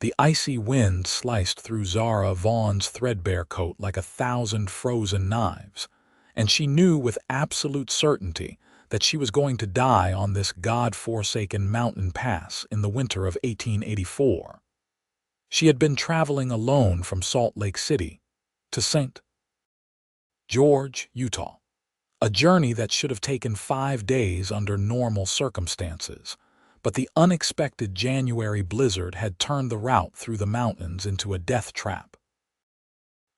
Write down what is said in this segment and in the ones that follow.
The icy wind sliced through Zara Vaughn's threadbare coat like 1,000 frozen knives, and she knew with absolute certainty that she was going to die on this God-forsaken mountain pass in the winter of 1884. She had been traveling alone from Salt Lake City to St. George, Utah, a journey that should have taken 5 days under normal circumstances. But the unexpected January blizzard had turned the route through the mountains into a death trap.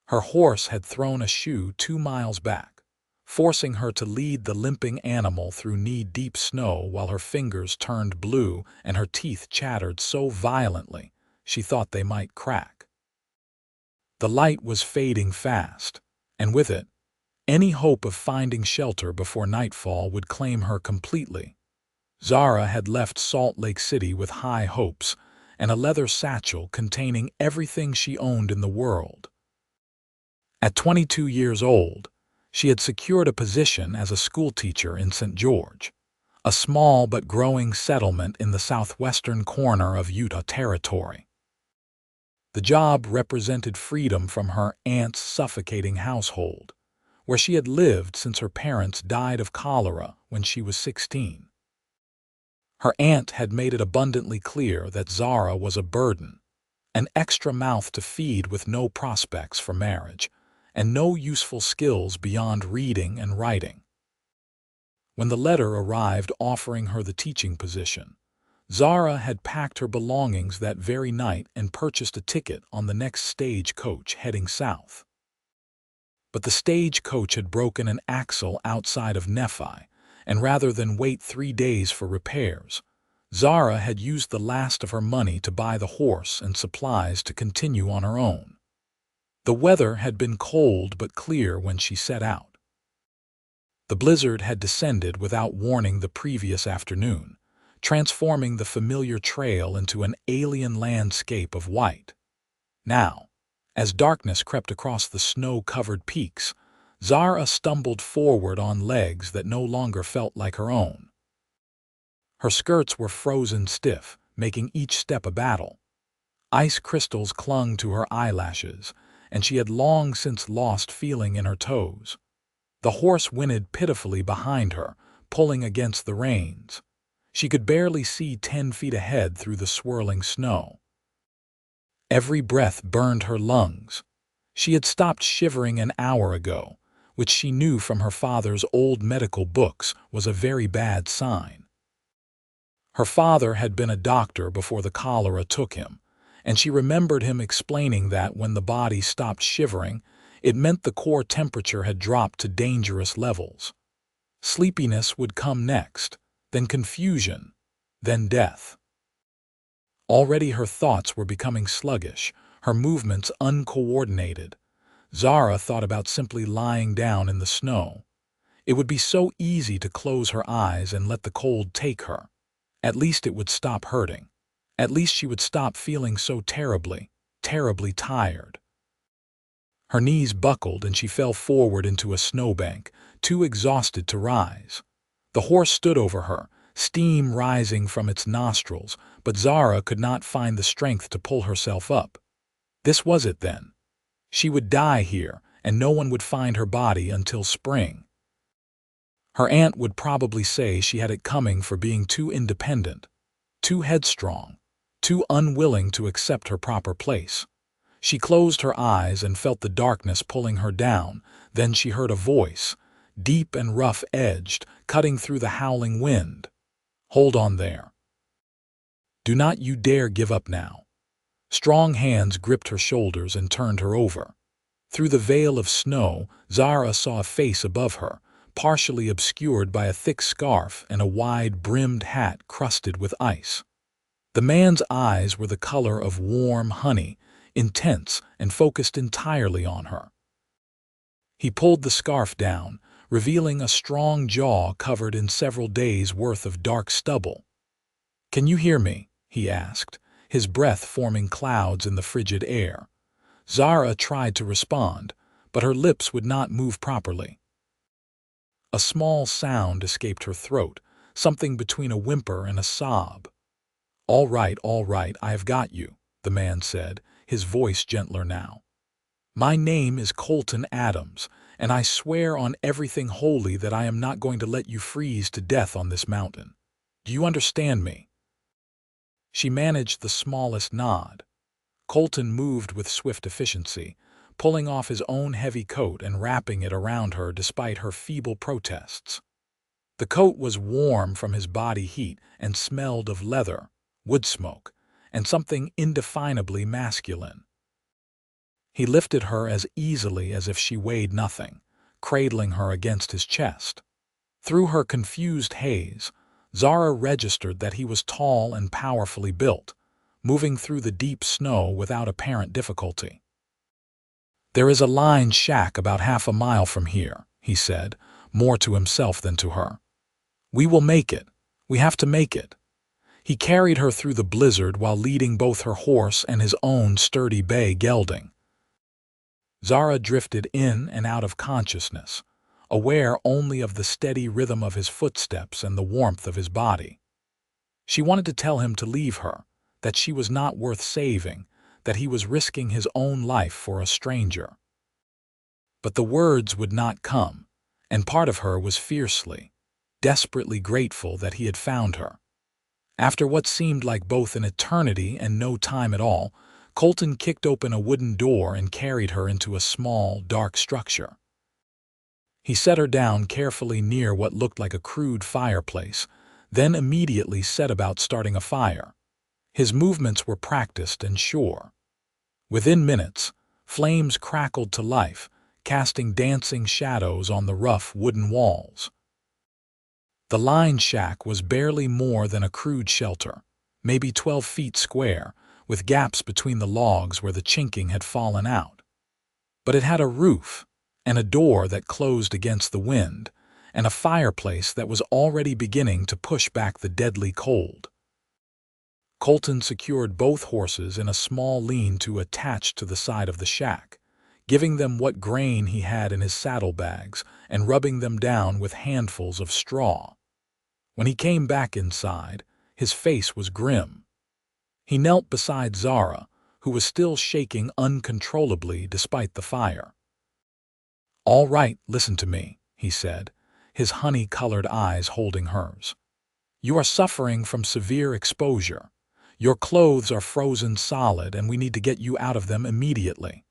Her horse had thrown a shoe 2 miles back, forcing her to lead the limping animal through knee-deep snow while her fingers turned blue and her teeth chattered so violently she thought they might crack. The light was fading fast, and with it, any hope of finding shelter before nightfall would claim her completely. Zara had left Salt Lake City with high hopes and a leather satchel containing everything she owned in the world. At 22 years old, she had secured a position as a schoolteacher in St. George, a small but growing settlement in the southwestern corner of Utah Territory. The job represented freedom from her aunt's suffocating household, where she had lived since her parents died of cholera when she was 16. Her aunt had made it abundantly clear that Zara was a burden, an extra mouth to feed with no prospects for marriage, and no useful skills beyond reading and writing. When the letter arrived offering her the teaching position, Zara had packed her belongings that very night and purchased a ticket on the next stagecoach heading south. But the stagecoach had broken an axle outside of Nephi, and rather than wait 3 days for repairs, Zara had used the last of her money to buy the horse and supplies to continue on her own. The weather had been cold but clear when she set out. The blizzard had descended without warning the previous afternoon, transforming the familiar trail into an alien landscape of white. Now, as darkness crept across the snow-covered peaks, Zara stumbled forward on legs that no longer felt like her own. Her skirts were frozen stiff, making each step a battle. Ice crystals clung to her eyelashes, and she had long since lost feeling in her toes. The horse whinnied pitifully behind her, pulling against the reins. She could barely see 10 feet ahead through the swirling snow. Every breath burned her lungs. She had stopped shivering an hour ago, which she knew from her father's old medical books was a very bad sign. Her father had been a doctor before the cholera took him, and she remembered him explaining that when the body stopped shivering, it meant the core temperature had dropped to dangerous levels. Sleepiness would come next, then confusion, then death. Already her thoughts were becoming sluggish, her movements uncoordinated. Zara thought about simply lying down in the snow. It would be so easy to close her eyes and let the cold take her. At least it would stop hurting. At least she would stop feeling so terribly, terribly tired. Her knees buckled and she fell forward into a snowbank, too exhausted to rise. The horse stood over her, steam rising from its nostrils, but Zara could not find the strength to pull herself up. This was it then. She would die here, and no one would find her body until spring. Her aunt would probably say she had it coming for being too independent, too headstrong, too unwilling to accept her proper place. She closed her eyes and felt the darkness pulling her down. Then she heard a voice, deep and rough-edged, cutting through the howling wind. "Hold on there. Do not you dare give up now." Strong hands gripped her shoulders and turned her over. Through the veil of snow, Zara saw a face above her, partially obscured by a thick scarf and a wide-brimmed hat crusted with ice. The man's eyes were the color of warm honey, intense and focused entirely on her. He pulled the scarf down, revealing a strong jaw covered in several days' worth of dark stubble. "Can you hear me?" he asked, his breath forming clouds in the frigid air. Zara tried to respond, but her lips would not move properly. A small sound escaped her throat, something between a whimper and a sob. All right, I have got you," the man said, his voice gentler now. "My name is Colton Adams, and I swear on everything holy that I am not going to let you freeze to death on this mountain. Do you understand me?" She managed the smallest nod. Colton moved with swift efficiency, pulling off his own heavy coat and wrapping it around her despite her feeble protests. The coat was warm from his body heat and smelled of leather, wood smoke, and something indefinably masculine. He lifted her as easily as if she weighed nothing, cradling her against his chest. Through her confused haze, Zara registered that he was tall and powerfully built, moving through the deep snow without apparent difficulty. "There is a lined shack about half a mile from here," he said, more to himself than to her. "We will make it. We have to make it." He carried her through the blizzard while leading both her horse and his own sturdy bay gelding. Zara drifted in and out of consciousness, aware only of the steady rhythm of his footsteps and the warmth of his body. She wanted to tell him to leave her, that she was not worth saving, that he was risking his own life for a stranger. But the words would not come, and part of her was fiercely, desperately grateful that he had found her. After what seemed like both an eternity and no time at all, Colton kicked open a wooden door and carried her into a small, dark structure. He set her down carefully near what looked like a crude fireplace, then immediately set about starting a fire. His movements were practiced and sure. Within minutes, flames crackled to life, casting dancing shadows on the rough wooden walls. The lined shack was barely more than a crude shelter, maybe 12 feet square, with gaps between the logs where the chinking had fallen out. But it had a roof, and a door that closed against the wind, and a fireplace that was already beginning to push back the deadly cold. Colton secured both horses in a small lean-to attached to the side of the shack, giving them what grain he had in his saddlebags and rubbing them down with handfuls of straw. When he came back inside, his face was grim. He knelt beside Zara, who was still shaking uncontrollably despite the fire. "All right, listen to me," he said, his honey-colored eyes holding hers. "You are suffering from severe exposure. Your clothes are frozen solid and we need to get you out of them immediately.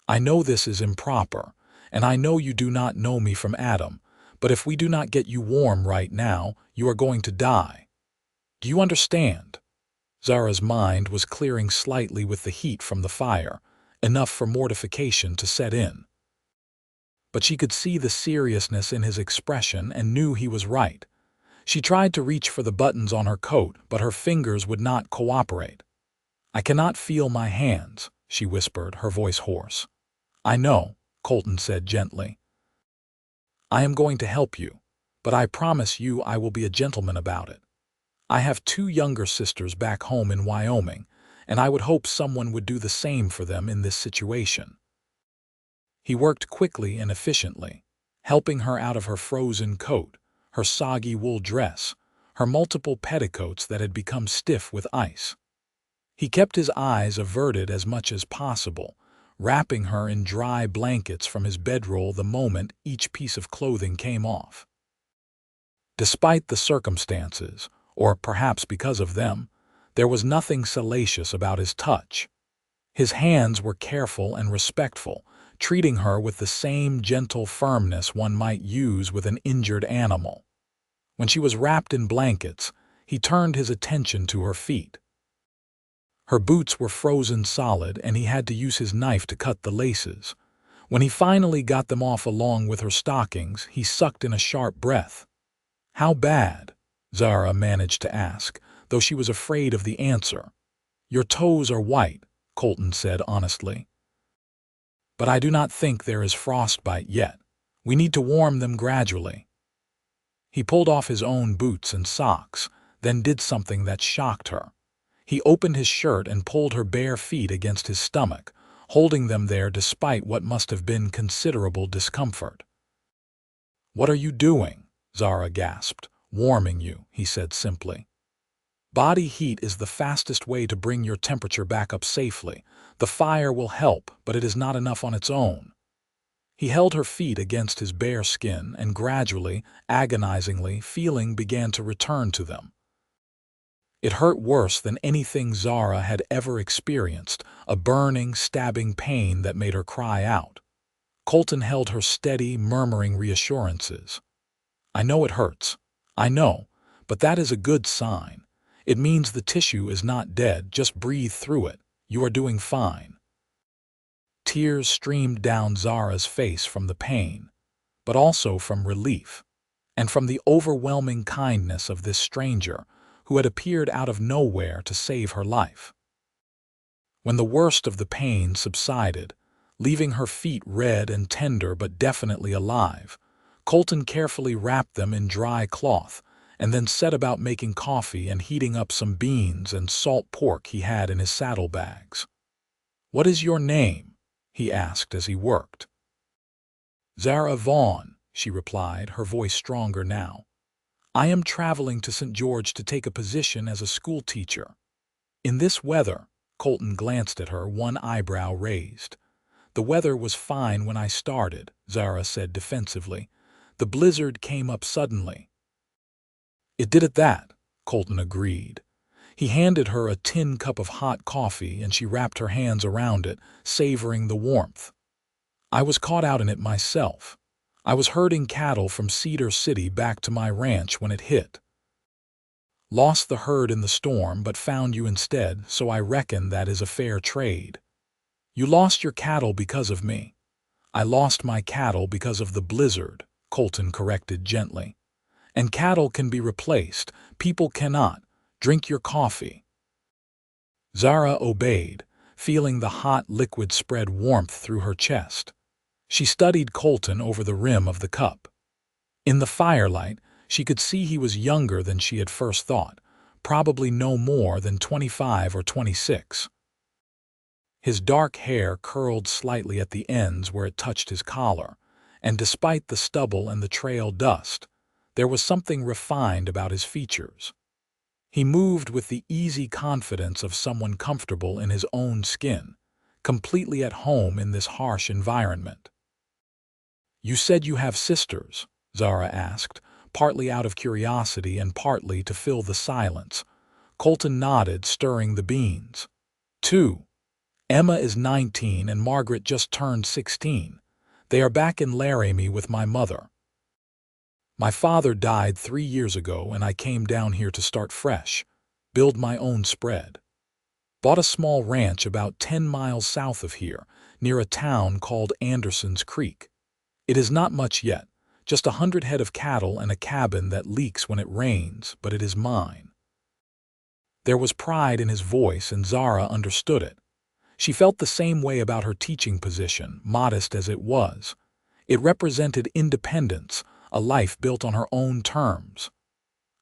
I know this is improper, and I know you do not know me from Adam, but if we do not get you warm right now, you are going to die. Do you understand?" Zara's mind was clearing slightly with the heat from the fire, enough for mortification to set in. But she could see the seriousness in his expression and knew he was right. She tried to reach for the buttons on her coat, but her fingers would not cooperate. "I cannot feel my hands," she whispered, her voice hoarse. "I know," Colton said gently. "I am going to help you, but I promise you I will be a gentleman about it. I have 2 younger sisters back home in Wyoming, and I would hope someone would do the same for them in this situation." He worked quickly and efficiently, helping her out of her frozen coat, her soggy wool dress, her multiple petticoats that had become stiff with ice. He kept his eyes averted as much as possible, wrapping her in dry blankets from his bedroll the moment each piece of clothing came off. Despite the circumstances, or perhaps because of them, there was nothing salacious about his touch. His hands were careful and respectful, treating her with the same gentle firmness one might use with an injured animal. When she was wrapped in blankets, he turned his attention to her feet. Her boots were frozen solid and he had to use his knife to cut the laces. When he finally got them off along with her stockings, he sucked in a sharp breath. "How bad?" Zara managed to ask, though she was afraid of the answer. "Your toes are white," Colton said honestly. "But I do not think there is frostbite yet. We need to warm them gradually." He pulled off his own boots and socks, then did something that shocked her. He opened his shirt and pulled her bare feet against his stomach, holding them there despite what must have been considerable discomfort. "What are you doing?" Zara gasped. "Warming you," he said simply. Body heat is the fastest way to bring your temperature back up safely. The fire will help, but it is not enough on its own. He held her feet against his bare skin, and gradually, agonizingly, feeling began to return to them. It hurt worse than anything Zara had ever experienced, a burning, stabbing pain that made her cry out. Colton held her steady, murmuring reassurances. "I know it hurts. I know, but that is a good sign. It means the tissue is not dead. Just breathe through it. You are doing fine." Tears streamed down Zara's face from the pain, but also from relief, and from the overwhelming kindness of this stranger who had appeared out of nowhere to save her life. When the worst of the pain subsided, leaving her feet red and tender but definitely alive, Colton carefully wrapped them in dry cloth and then set about making coffee and heating up some beans and salt pork he had in his saddlebags. "What is your name?" he asked as he worked. "Zara Vaughn," she replied, her voice stronger now. "I am traveling to St. George to take a position as a school teacher." "In this weather?" Colton glanced at her, one eyebrow raised. "The weather was fine when I started," Zara said defensively. "The blizzard came up suddenly." "It did at that," Colton agreed. He handed her a tin cup of hot coffee and she wrapped her hands around it, savoring the warmth. "I was caught out in it myself. I was herding cattle from Cedar City back to my ranch when it hit. Lost the herd in the storm but found you instead, so I reckon that is a fair trade." "You lost your cattle because of me." "I lost my cattle because of the blizzard," Colton corrected gently. "And cattle can be replaced. People cannot. Drink your coffee." Zara obeyed, feeling the hot liquid spread warmth through her chest. She studied Colton over the rim of the cup. In the firelight, she could see he was younger than she had first thought, probably no more than 25 or 26. His dark hair curled slightly at the ends where it touched his collar, and despite the stubble and the trail dust, there was something refined about his features. He moved with the easy confidence of someone comfortable in his own skin, completely at home in this harsh environment. "You said you have sisters?" Zara asked, partly out of curiosity and partly to fill the silence. Colton nodded, stirring the beans. "Two. Emma is 19 and Margaret just turned 16. They are back in Laramie with my mother. My father died 3 years ago and I came down here to start fresh, build my own spread. Bought a small ranch about 10 miles south of here, near a town called Anderson's Creek. It is not much yet, just 100 head of cattle and a cabin that leaks when it rains, but it is mine." There was pride in his voice and Zara understood it. She felt the same way about her teaching position, modest as it was. It represented independence, a life built on her own terms.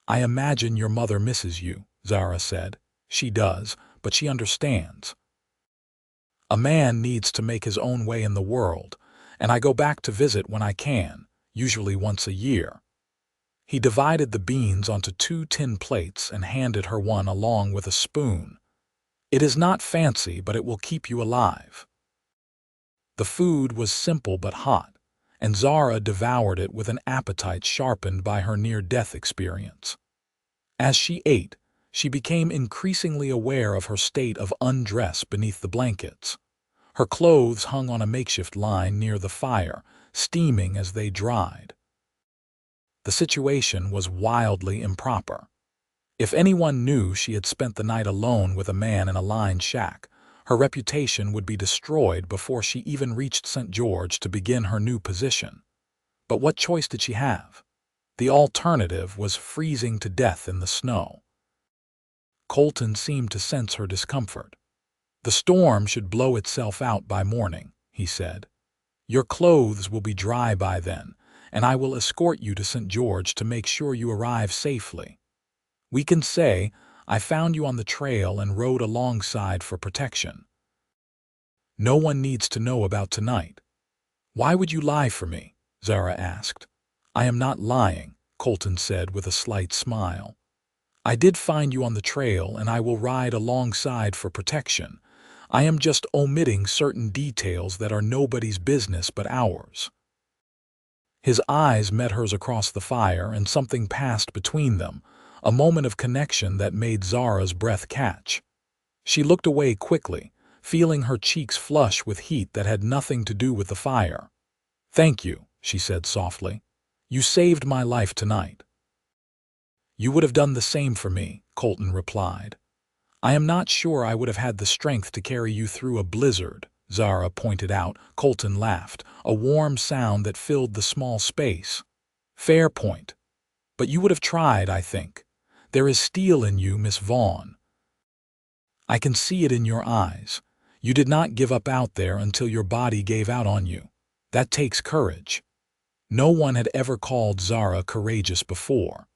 "I imagine your mother misses you," Zara said. "She does, but she understands. A man needs to make his own way in the world, and I go back to visit when I can, usually once a year." He divided the beans onto 2 tin plates and handed her one along with a spoon. "It is not fancy, but it will keep you alive." The food was simple but hot, and Zara devoured it with an appetite sharpened by her near-death experience. As she ate, she became increasingly aware of her state of undress beneath the blankets. Her clothes hung on a makeshift line near the fire, steaming as they dried. The situation was wildly improper. If anyone knew she had spent the night alone with a man in a lined shack, her reputation would be destroyed before she even reached St. George to begin her new position. But what choice did she have? The alternative was freezing to death in the snow. Colton seemed to sense her discomfort. "The storm should blow itself out by morning," he said. "Your clothes will be dry by then, and I will escort you to St. George to make sure you arrive safely. We can say, I found you on the trail and rode alongside for protection. No one needs to know about tonight." "Why would you lie for me?" Zara asked. "I am not lying," Colton said with a slight smile. I did find you on the trail, and I will ride alongside for protection. I am just omitting certain details that are nobody's business but ours." His eyes met hers across the fire, and something passed between them, a moment of connection that made Zara's breath catch. She looked away quickly, feeling her cheeks flush with heat that had nothing to do with the fire. "Thank you," she said softly. "You saved my life tonight." "You would have done the same for me," Colton replied. "I am not sure I would have had the strength to carry you through a blizzard," Zara pointed out. Colton laughed, a warm sound that filled the small space. "Fair point. But you would have tried, I think. There is steel in you, Miss Vaughn. I can see it in your eyes. You did not give up out there until your body gave out on you. That takes courage." No one had ever called Zara courageous before.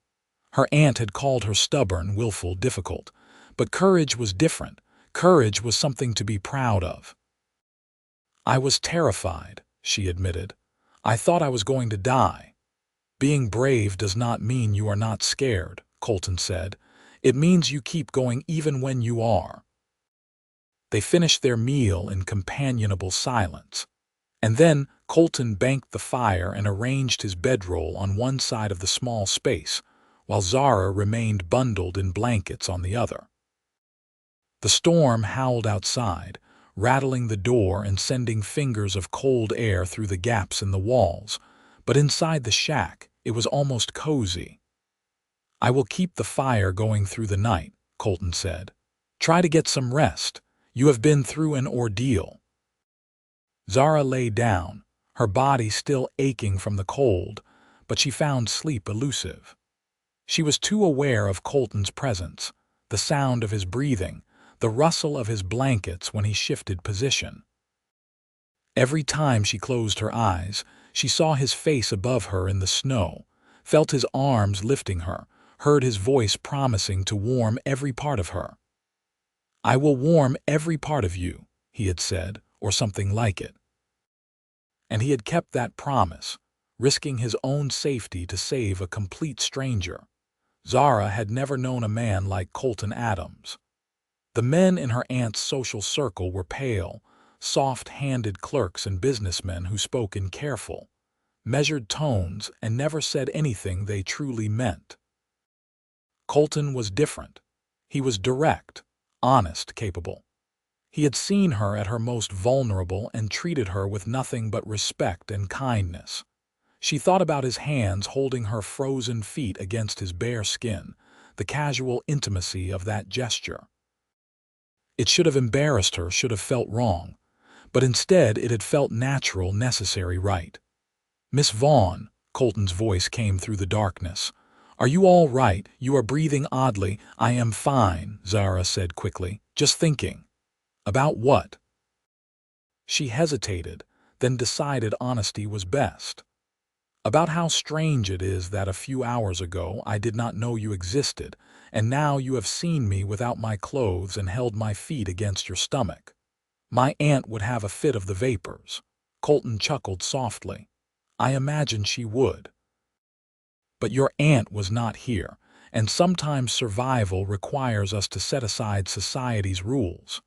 Her aunt had called her stubborn, willful, difficult. But courage was different. Courage was something to be proud of. "I was terrified," she admitted. "I thought I was going to die." "Being brave does not mean you are not scared," Colton said. "It means you keep going even when you are." They finished their meal in companionable silence. And then Colton banked the fire and arranged his bedroll on one side of the small space, while Zara remained bundled in blankets on the other. The storm howled outside, rattling the door and sending fingers of cold air through the gaps in the walls, but inside the shack it was almost cozy. "I will keep the fire going through the night," Colton said. "Try to get some rest. You have been through an ordeal." Zara lay down, her body still aching from the cold, but she found sleep elusive. She was too aware of Colton's presence, the sound of his breathing, the rustle of his blankets when he shifted position. Every time she closed her eyes, she saw his face above her in the snow, felt his arms lifting her, heard his voice promising to warm every part of her. "I will warm every part of you," he had said, or something like it. And he had kept that promise, risking his own safety to save a complete stranger. Zara had never known a man like Colton Adams. The men in her aunt's social circle were pale, soft-handed clerks and businessmen who spoke in careful, measured tones and never said anything they truly meant. Colton was different. He was direct, honest, capable. He had seen her at her most vulnerable and treated her with nothing but respect and kindness. She thought about his hands holding her frozen feet against his bare skin, the casual intimacy of that gesture. It should have embarrassed her, should have felt wrong, but instead it had felt natural, necessary, right. "Miss Vaughn," Colton's voice came through the darkness. "Are you all right? You are breathing oddly." "I am fine," Zara said quickly. "Just thinking." "About what?" She hesitated, then decided honesty was best. "About how strange it is that a few hours ago I did not know you existed, and now you have seen me without my clothes and held my feet against your stomach. My aunt would have a fit of the vapors." Colton chuckled softly. "I imagine she would. But your aunt was not here, and sometimes survival requires us to set aside society's rules."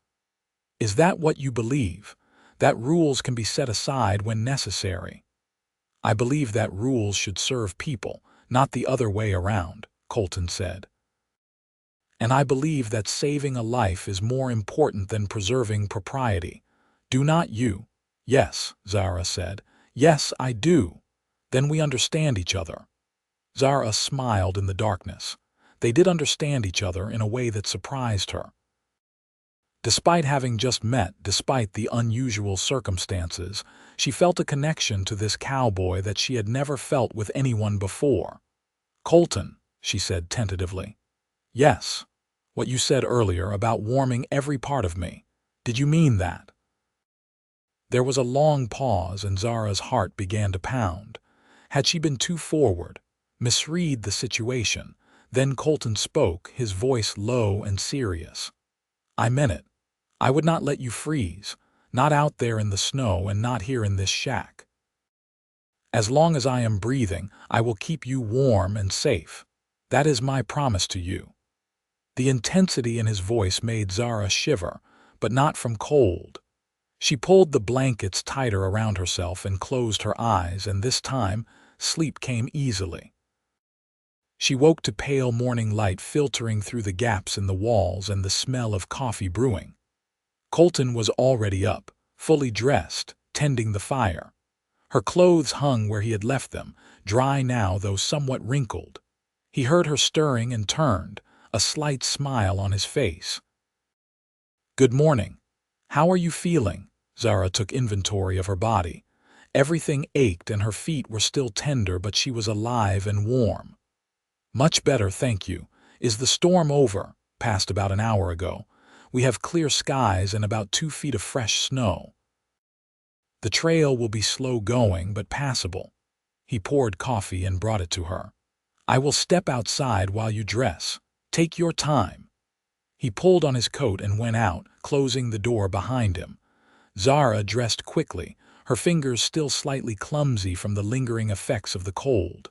"Is that what you believe? That rules can be set aside when necessary?" "I believe that rules should serve people, not the other way around," Colton said. "And I believe that saving a life is more important than preserving propriety. Do not you?" "Yes," Zara said. "Yes, I do. Then we understand each other." Zara smiled in the darkness. They did understand each other in a way that surprised her. Despite having just met, despite the unusual circumstances, she felt a connection to this cowboy that she had never felt with anyone before. "Colton," she said tentatively. "Yes. What you said earlier about warming every part of me. Did you mean that?" There was a long pause, and Zara's heart began to pound. Had she been too forward, misread the situation? Then Colton spoke, his voice low and serious. "I meant it. I would not let you freeze, not out there in the snow and not here in this shack. As long as I am breathing, I will keep you warm and safe. That is my promise to you." The intensity in his voice made Zara shiver, but not from cold. She pulled the blankets tighter around herself and closed her eyes, and this time sleep came easily. She woke to pale morning light filtering through the gaps in the walls and the smell of coffee brewing. Colton was already up, fully dressed, tending the fire. Her clothes hung where he had left them, dry now though somewhat wrinkled. He heard her stirring and turned, a slight smile on his face. "Good morning. How are you feeling?" Zara took inventory of her body. Everything ached and her feet were still tender, but she was alive and warm. "Much better, thank you. Is the storm over?" "Passed about an hour ago. We have clear skies and about 2 feet of fresh snow. The trail will be slow going, but passable." He poured coffee and brought it to her. "I will step outside while you dress. Take your time." He pulled on his coat and went out, closing the door behind him. Zara dressed quickly, her fingers still slightly clumsy from the lingering effects of the cold.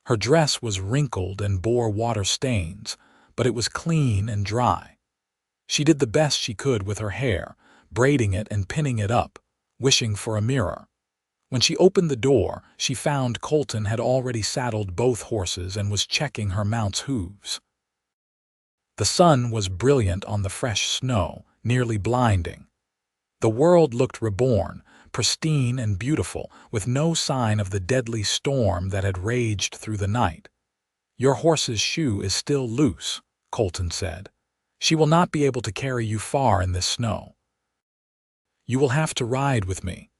Her dress was wrinkled and bore water stains, but it was clean and dry. She did the best she could with her hair, braiding it and pinning it up, wishing for a mirror. When she opened the door, she found Colton had already saddled both horses and was checking her mount's hooves. The sun was brilliant on the fresh snow, nearly blinding. The world looked reborn, pristine and beautiful, with no sign of the deadly storm that had raged through the night. "Your horse's shoe is still loose," Colton said. "She will not be able to carry you far in this snow." "You will have to ride with me."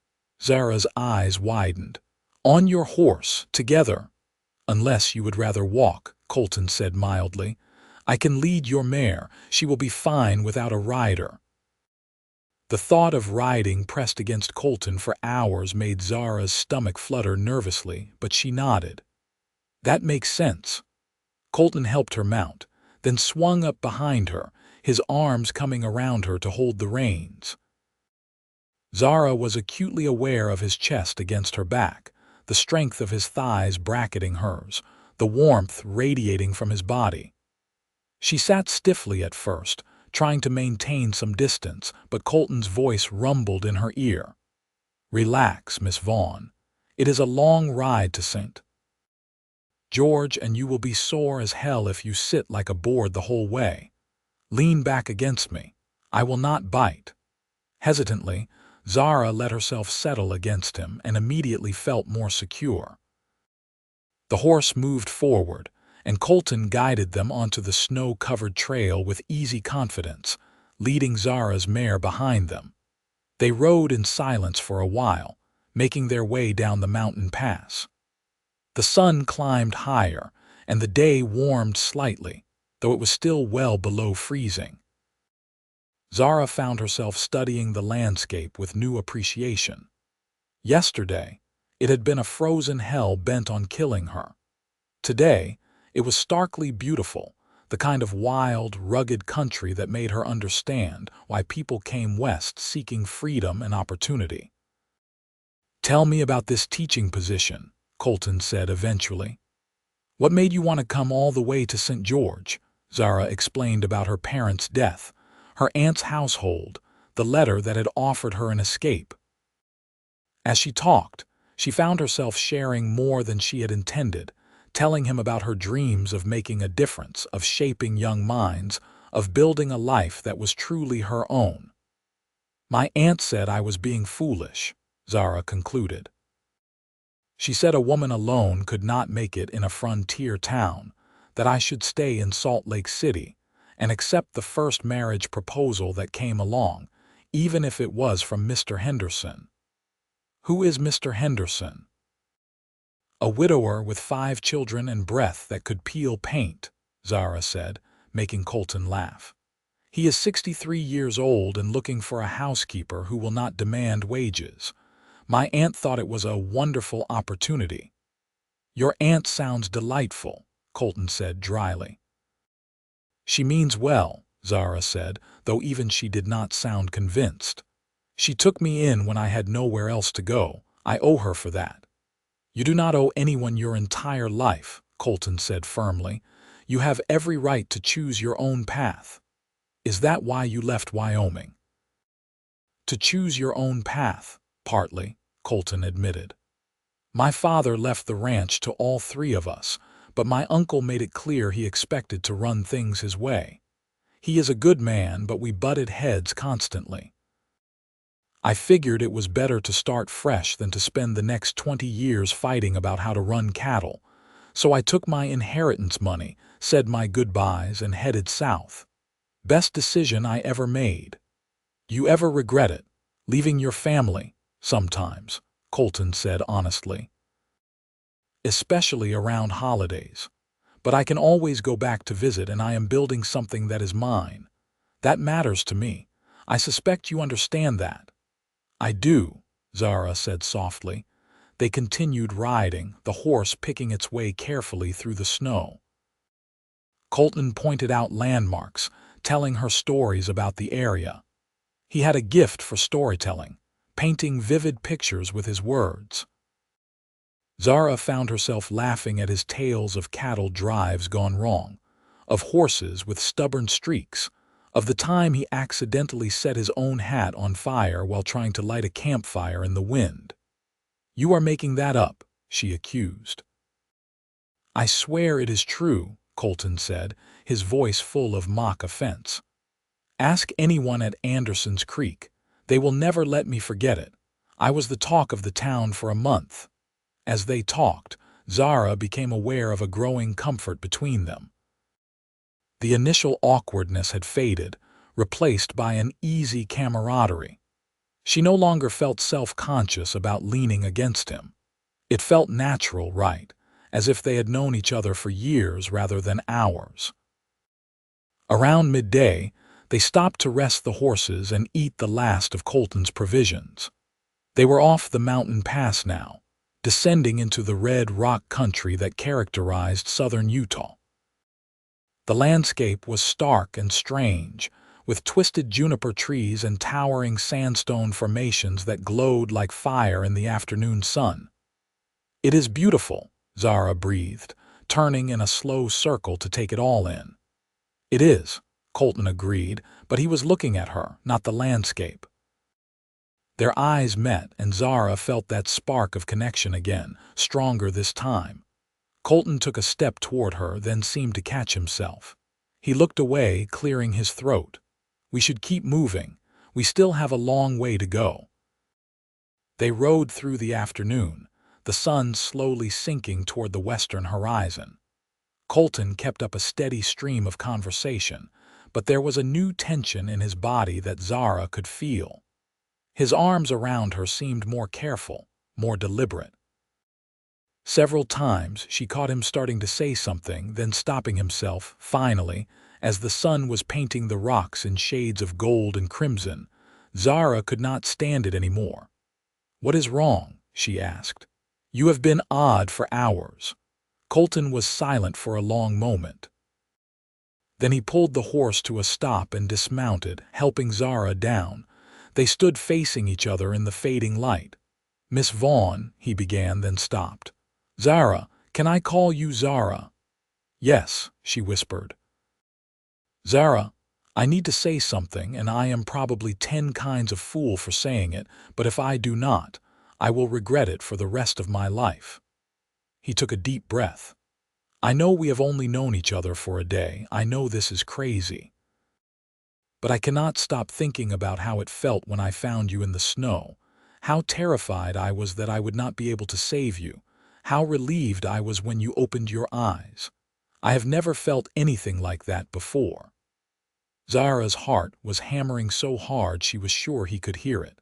Zara's eyes widened. "On your horse, together." "Unless you would rather walk," Colton said mildly. "I can lead your mare. She will be fine without a rider." The thought of riding pressed against Colton for hours made Zara's stomach flutter nervously, but she nodded. "That makes sense." Colton helped her mount, then swung up behind her, his arms coming around her to hold the reins. Zara was acutely aware of his chest against her back, the strength of his thighs bracketing hers, the warmth radiating from his body. She sat stiffly at first, trying to maintain some distance, but Colton's voice rumbled in her ear. "Relax, Miss Vaughn. It is a long ride to St. George, and you will be sore as hell if you sit like a board the whole way. Lean back against me. I will not bite." Hesitantly, Zara let herself settle against him and immediately felt more secure. The horse moved forward, and Colton guided them onto the snow-covered trail with easy confidence, leading Zara's mare behind them. They rode in silence for a while, making their way down the mountain pass. The sun climbed higher, and the day warmed slightly, though it was still well below freezing. Zara found herself studying the landscape with new appreciation. Yesterday, it had been a frozen hell bent on killing her. Today, it was starkly beautiful, the kind of wild, rugged country that made her understand why people came west seeking freedom and opportunity. "Tell me about this teaching position," Colton said eventually. "What made you want to come all the way to St. George?" Zara explained about her parents' death, her aunt's household, the letter that had offered her an escape. As she talked, she found herself sharing more than she had intended, telling him about her dreams of making a difference, of shaping young minds, of building a life that was truly her own. "My aunt said I was being foolish," Zara concluded. "She said a woman alone could not make it in a frontier town, that I should stay in Salt Lake City and accept the first marriage proposal that came along, even if it was from Mr. Henderson." "Who is Mr. Henderson?" "A widower with 5 children and breath that could peel paint," Zara said, making Colton laugh. "He is 63 years old and looking for a housekeeper who will not demand wages. My aunt thought it was a wonderful opportunity." "Your aunt sounds delightful," Colton said dryly. "She means well," Zara said, though even she did not sound convinced. "She took me in when I had nowhere else to go. I owe her for that." "You do not owe anyone your entire life," Colton said firmly. You have every right to choose your own path. Is that why you left Wyoming? To choose your own path, partly, Colton admitted. My father left the ranch to all three of us, but my uncle made it clear he expected to run things his way. He is a good man, but we butted heads constantly. I figured it was better to start fresh than to spend the next 20 years fighting about how to run cattle, so I took my inheritance money, said my goodbyes, and headed south. Best decision I ever made. You ever regret it, leaving your family? Sometimes, Colton said honestly. Especially around holidays. But I can always go back to visit, and I am building something that is mine. That matters to me. I suspect you understand that. I do, Zara said softly. They continued riding, the horse picking its way carefully through the snow. Colton pointed out landmarks, telling her stories about the area. He had a gift for storytelling, painting vivid pictures with his words. Zara found herself laughing at his tales of cattle drives gone wrong, of horses with stubborn streaks, of the time he accidentally set his own hat on fire while trying to light a campfire in the wind. You are making that up, she accused. I swear it is true, Colton said, his voice full of mock offense. Ask anyone at Anderson's Creek. They will never let me forget it. I was the talk of the town for a month. As they talked, Zara became aware of a growing comfort between them. The initial awkwardness had faded, replaced by an easy camaraderie. She no longer felt self-conscious about leaning against him. It felt natural, right, as if they had known each other for years rather than hours. Around midday, they stopped to rest the horses and eat the last of Colton's provisions. They were off the mountain pass now, descending into the red rock country that characterized southern Utah. The landscape was stark and strange, with twisted juniper trees and towering sandstone formations that glowed like fire in the afternoon sun. It is beautiful, Zara breathed, turning in a slow circle to take it all in. It is, Colton agreed, but he was looking at her, not the landscape. Their eyes met, and Zara felt that spark of connection again, stronger this time. Colton took a step toward her, then seemed to catch himself. He looked away, clearing his throat. We should keep moving. We still have a long way to go. They rode through the afternoon, the sun slowly sinking toward the western horizon. Colton kept up a steady stream of conversation, but there was a new tension in his body that Zara could feel. His arms around her seemed more careful, more deliberate. Several times she caught him starting to say something, then stopping himself, finally, as the sun was painting the rocks in shades of gold and crimson. Zara could not stand it anymore. What is wrong? She asked. You have been odd for hours. Colton was silent for a long moment. Then he pulled the horse to a stop and dismounted, helping Zara down. They stood facing each other in the fading light. Miss Vaughn, he began, then stopped. Zara, can I call you Zara? Yes, she whispered. Zara, I need to say something, and I am probably 10 kinds of fool for saying it, but if I do not, I will regret it for the rest of my life. He took a deep breath. I know we have only known each other for a day. I know this is crazy. But I cannot stop thinking about how it felt when I found you in the snow, how terrified I was that I would not be able to save you, how relieved I was when you opened your eyes. I have never felt anything like that before. Zara's heart was hammering so hard she was sure he could hear it.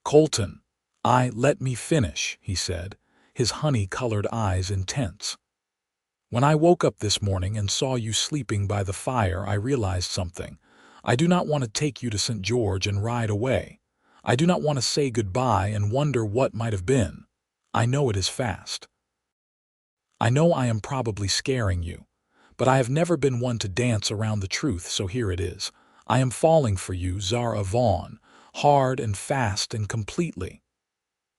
Colton, let me finish, he said, his honey-colored eyes intense. When I woke up this morning and saw you sleeping by the fire, I realized something. I do not want to take you to St. George and ride away. I do not want to say goodbye and wonder what might have been. I know it is fast. I know I am probably scaring you, but I have never been one to dance around the truth, so here it is. I am falling for you, Zara Vaughn, hard and fast and completely.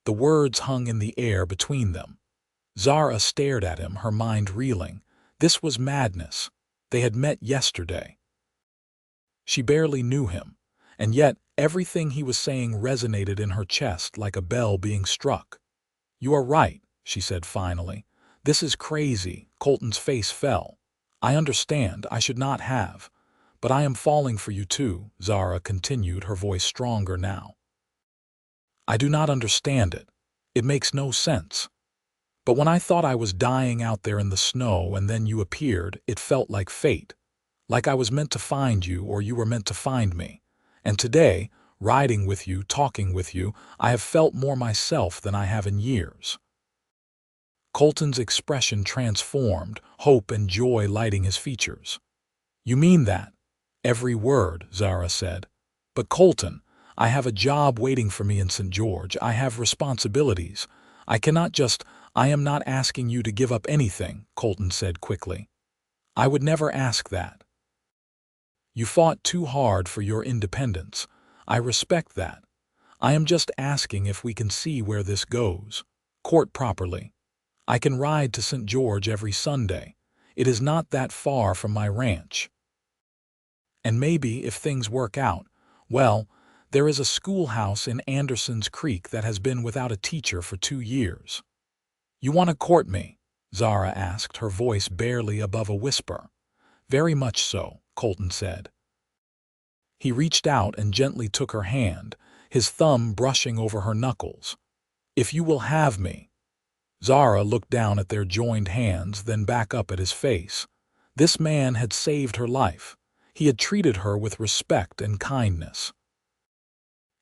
The words hung in the air between them. Zara stared at him, her mind reeling. This was madness. They had met yesterday. She barely knew him, and yet everything he was saying resonated in her chest like a bell being struck. "You are right," she said finally. "This is crazy." Colton's face fell. "I understand, I should not have. But I am falling for you too," Zara continued, her voice stronger now. "I do not understand it. It makes no sense. But when I thought I was dying out there in the snow and then you appeared, it felt like fate. Like I was meant to find you or you were meant to find me. And today, riding with you, talking with you, I have felt more myself than I have in years." Colton's expression transformed, hope and joy lighting his features. "You mean that?" "Every word," Zara said. "But Colton, I have a job waiting for me in St. George. I have responsibilities. I cannot just—" "I am not asking you to give up anything," Colton said quickly. "I would never ask that. You fought too hard for your independence. I respect that. I am just asking if we can see where this goes. Court properly. I can ride to St. George every Sunday. It is not that far from my ranch. And maybe, if things work out, well, there is a schoolhouse in Anderson's Creek that has been without a teacher for 2 years. You want to court me?" Zara asked, her voice barely above a whisper. "Very much so," Colton said. He reached out and gently took her hand, his thumb brushing over her knuckles. "If you will have me." Zara looked down at their joined hands, then back up at his face. This man had saved her life. He had treated her with respect and kindness.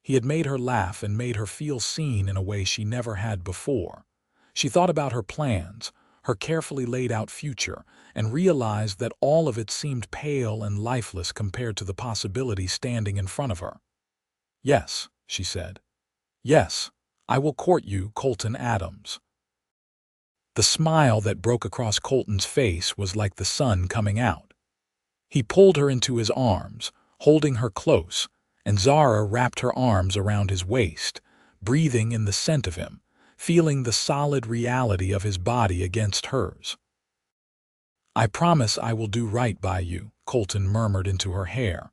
He had made her laugh and made her feel seen in a way she never had before. She thought about her plans, her carefully laid out future, and realized that all of it seemed pale and lifeless compared to the possibility standing in front of her. "Yes," she said. "Yes, I will court you, Colton Adams." The smile that broke across Colton's face was like the sun coming out. He pulled her into his arms, holding her close, and Zara wrapped her arms around his waist, breathing in the scent of him, feeling the solid reality of his body against hers. "I promise I will do right by you," Colton murmured into her hair.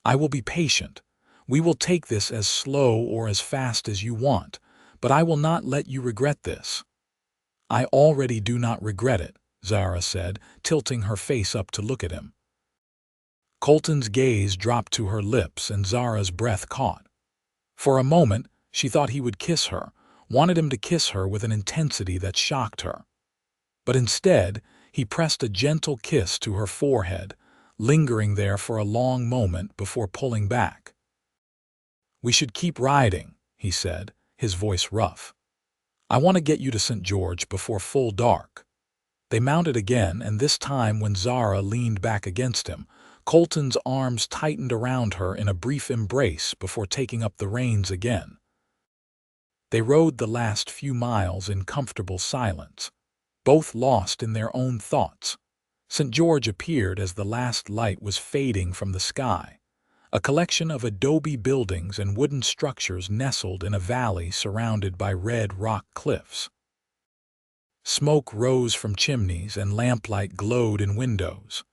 "I will be patient. We will take this as slow or as fast as you want, but I will not let you regret this." "I already do not regret it," Zara said, tilting her face up to look at him. Colton's gaze dropped to her lips and Zara's breath caught. For a moment, she thought he would kiss her, wanted him to kiss her with an intensity that shocked her. But instead, he pressed a gentle kiss to her forehead, lingering there for a long moment before pulling back. "We should keep riding," he said, his voice rough. "I want to get you to St. George before full dark." They mounted again, and this time when Zara leaned back against him, Colton's arms tightened around her in a brief embrace before taking up the reins again. They rode the last few miles in comfortable silence, both lost in their own thoughts. St. George appeared as the last light was fading from the sky, a collection of adobe buildings and wooden structures nestled in a valley surrounded by red rock cliffs. Smoke rose from chimneys and lamplight glowed in windows.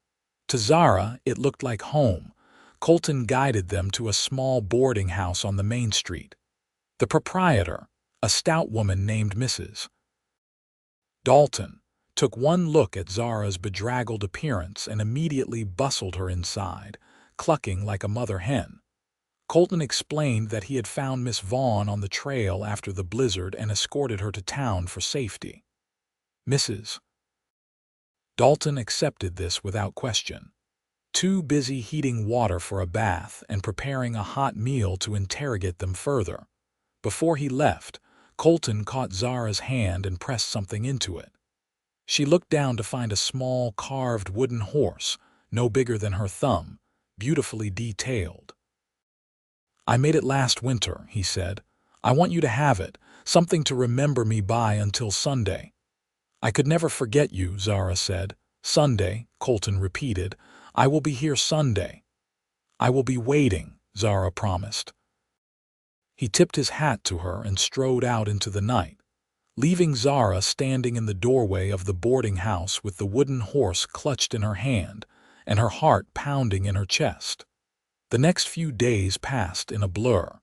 To Zara, it looked like home. Colton guided them to a small boarding house on the main street. The proprietor, a stout woman named Mrs. Dalton, took one look at Zara's bedraggled appearance and immediately bustled her inside, clucking like a mother hen. Colton explained that he had found Miss Vaughn on the trail after the blizzard and escorted her to town for safety. Mrs. Dalton accepted this without question, too busy heating water for a bath and preparing a hot meal to interrogate them further. Before he left, Colton caught Zara's hand and pressed something into it. She looked down to find a small carved wooden horse, no bigger than her thumb, beautifully detailed. "I made it last winter," he said. "I want you to have it, something to remember me by until Sunday." "I could never forget you," Zara said. "Sunday," Colton repeated. "I will be here Sunday." "I will be waiting," Zara promised. He tipped his hat to her and strode out into the night, leaving Zara standing in the doorway of the boarding house with the wooden horse clutched in her hand and her heart pounding in her chest. The next few days passed in a blur.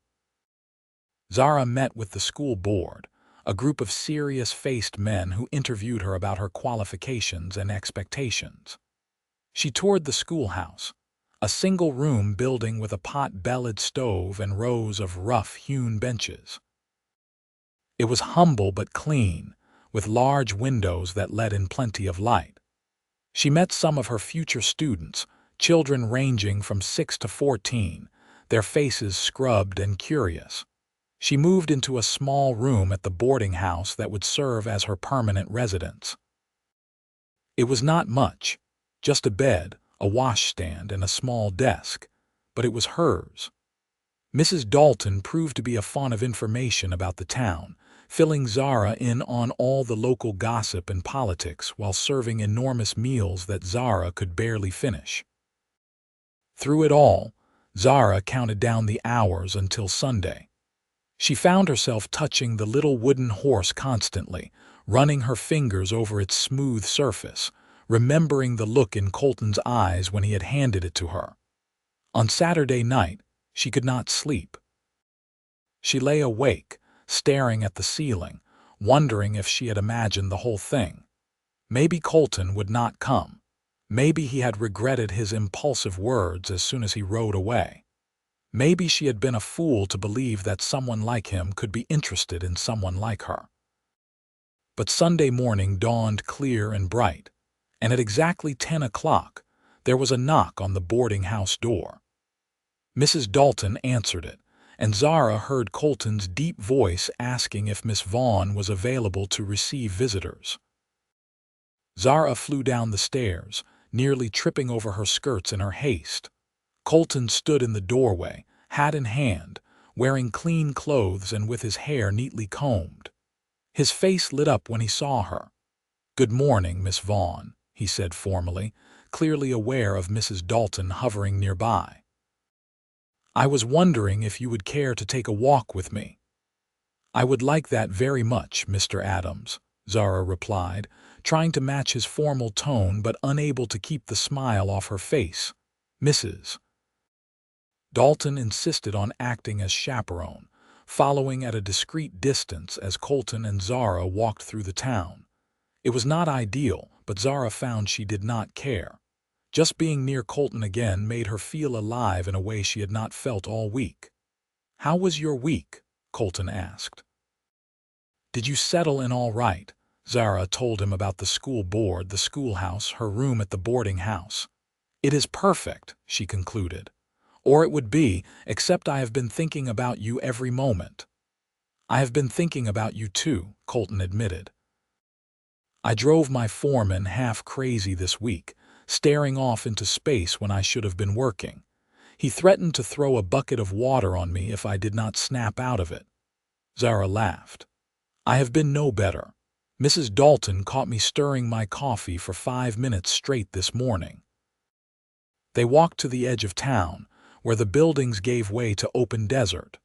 Zara met with the school board, a group of serious-faced men who interviewed her about her qualifications and expectations. She toured the schoolhouse, a single-room building with a pot-bellied stove and rows of rough-hewn benches. It was humble but clean, with large windows that let in plenty of light. She met some of her future students, children ranging from 6 to 14, their faces scrubbed and curious. She moved into a small room at the boarding house that would serve as her permanent residence. It was not much, just a bed, a washstand, and a small desk, but it was hers. Mrs. Dalton proved to be a font of information about the town, filling Zara in on all the local gossip and politics while serving enormous meals that Zara could barely finish. Through it all, Zara counted down the hours until Sunday. She found herself touching the little wooden horse constantly, running her fingers over its smooth surface, remembering the look in Colton's eyes when he had handed it to her. On Saturday night, she could not sleep. She lay awake, staring at the ceiling, wondering if she had imagined the whole thing. Maybe Colton would not come. Maybe he had regretted his impulsive words as soon as he rode away. Maybe she had been a fool to believe that someone like him could be interested in someone like her. But Sunday morning dawned clear and bright, and at exactly 10 o'clock, there was a knock on the boarding house door. Mrs. Dalton answered it, and Zara heard Colton's deep voice asking if Miss Vaughn was available to receive visitors. Zara flew down the stairs, nearly tripping over her skirts in her haste. Colton stood in the doorway, hat in hand, wearing clean clothes and with his hair neatly combed. His face lit up when he saw her. "Good morning, Miss Vaughn," he said formally, clearly aware of Mrs. Dalton hovering nearby. "I was wondering if you would care to take a walk with me." "I would like that very much, Mr. Adams," Zara replied, trying to match his formal tone but unable to keep the smile off her face. "Mrs. Dalton insisted on acting as chaperone, following at a discreet distance as Colton and Zara walked through the town. It was not ideal, but Zara found she did not care. Just being near Colton again made her feel alive in a way she had not felt all week. "How was your week?" Colton asked. "Did you settle in all right?" Zara told him about the school board, the schoolhouse, her room at the boarding house. "It is perfect," she concluded. "Or it would be, except I have been thinking about you every moment." "I have been thinking about you too," Colton admitted. "I drove my foreman half crazy this week, staring off into space when I should have been working. He threatened to throw a bucket of water on me if I did not snap out of it." Zara laughed. "I have been no better. Mrs. Dalton caught me stirring my coffee for 5 minutes straight this morning." They walked to the edge of town, where the buildings gave way to open desert.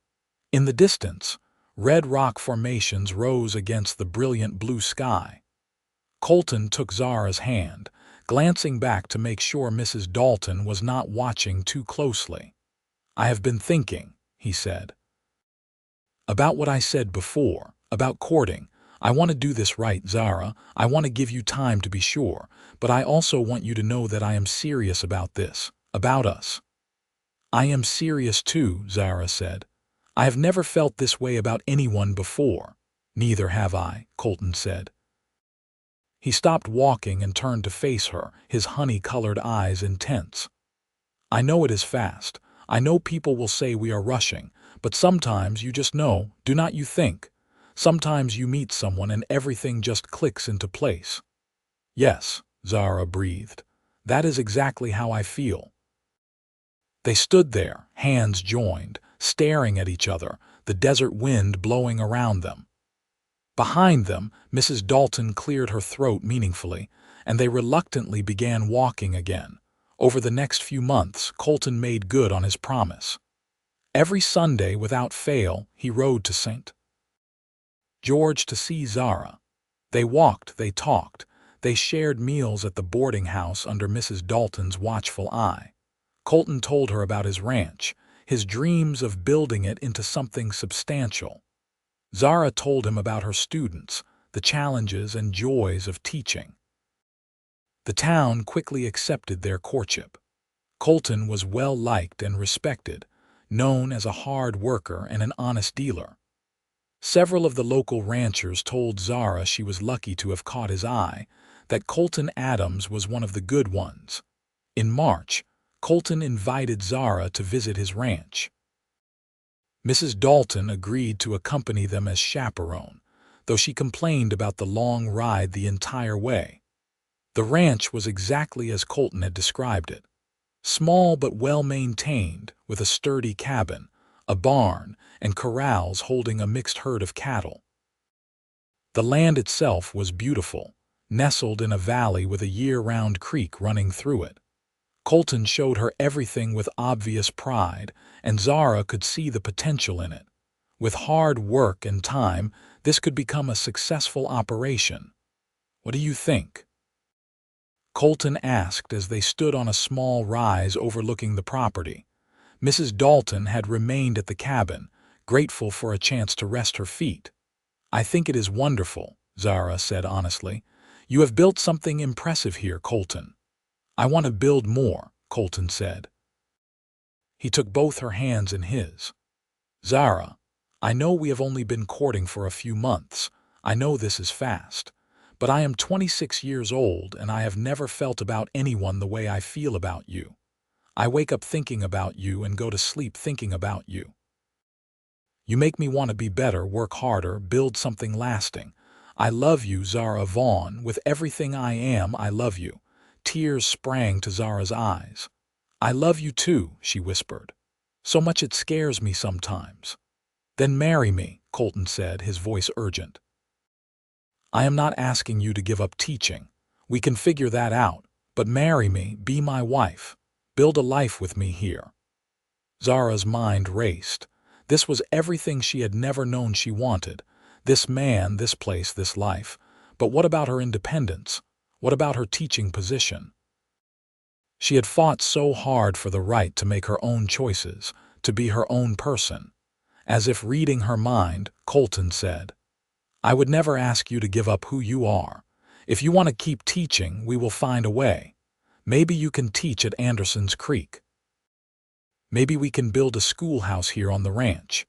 In the distance, red rock formations rose against the brilliant blue sky. Colton took Zara's hand, glancing back to make sure Mrs. Dalton was not watching too closely. "I have been thinking," he said, "about what I said before, about courting. I want to do this right, Zara. I want to give you time to be sure, but I also want you to know that I am serious about this, about us." "I am serious too," Zara said. "I have never felt this way about anyone before." "Neither have I," Colton said. He stopped walking and turned to face her, his honey-colored eyes intense. "I know it is fast. I know people will say we are rushing, but sometimes you just know, do not you think? Sometimes you meet someone and everything just clicks into place." "Yes," Zara breathed. "That is exactly how I feel." They stood there, hands joined, staring at each other, the desert wind blowing around them. Behind them, Mrs. Dalton cleared her throat meaningfully, and they reluctantly began walking again. Over the next few months, Colton made good on his promise. Every Sunday, without fail, he rode to St. George to see Zara. They walked, they talked, they shared meals at the boarding house under Mrs. Dalton's watchful eye. Colton told her about his ranch, his dreams of building it into something substantial. Zara told him about her students, the challenges and joys of teaching. The town quickly accepted their courtship. Colton was well-liked and respected, known as a hard worker and an honest dealer. Several of the local ranchers told Zara she was lucky to have caught his eye, that Colton Adams was one of the good ones. In March, Colton invited Zara to visit his ranch. Mrs. Dalton agreed to accompany them as chaperone, though she complained about the long ride the entire way. The ranch was exactly as Colton had described it. Small but well-maintained, with a sturdy cabin, a barn, and corrals holding a mixed herd of cattle. The land itself was beautiful, nestled in a valley with a year-round creek running through it. Colton showed her everything with obvious pride, and Zara could see the potential in it. With hard work and time, this could become a successful operation. What do you think? Colton asked as they stood on a small rise overlooking the property. Mrs. Dalton had remained at the cabin, grateful for a chance to rest her feet. "I think it is wonderful," Zara said honestly. "You have built something impressive here, Colton." "I want to build more," Colton said. He took both her hands in his. "Zara, I know we have only been courting for a few months. I know this is fast. But I am 26 years old and I have never felt about anyone the way I feel about you. I wake up thinking about you and go to sleep thinking about you. You make me want to be better, work harder, build something lasting. I love you, Zara Vaughn. With everything I am, I love you." Tears sprang to Zara's eyes. "I love you too," she whispered. "So much it scares me sometimes." "Then marry me," Colton said, his voice urgent. "I am not asking you to give up teaching. We can figure that out. But marry me, be my wife. Build a life with me here." Zara's mind raced. This was everything she had never known she wanted. This man, this place, this life. But what about her independence? What about her teaching position? She had fought so hard for the right to make her own choices, to be her own person. As if reading her mind, Colton said, "I would never ask you to give up who you are. If you want to keep teaching, we will find a way. Maybe you can teach at Anderson's Creek. Maybe we can build a schoolhouse here on the ranch.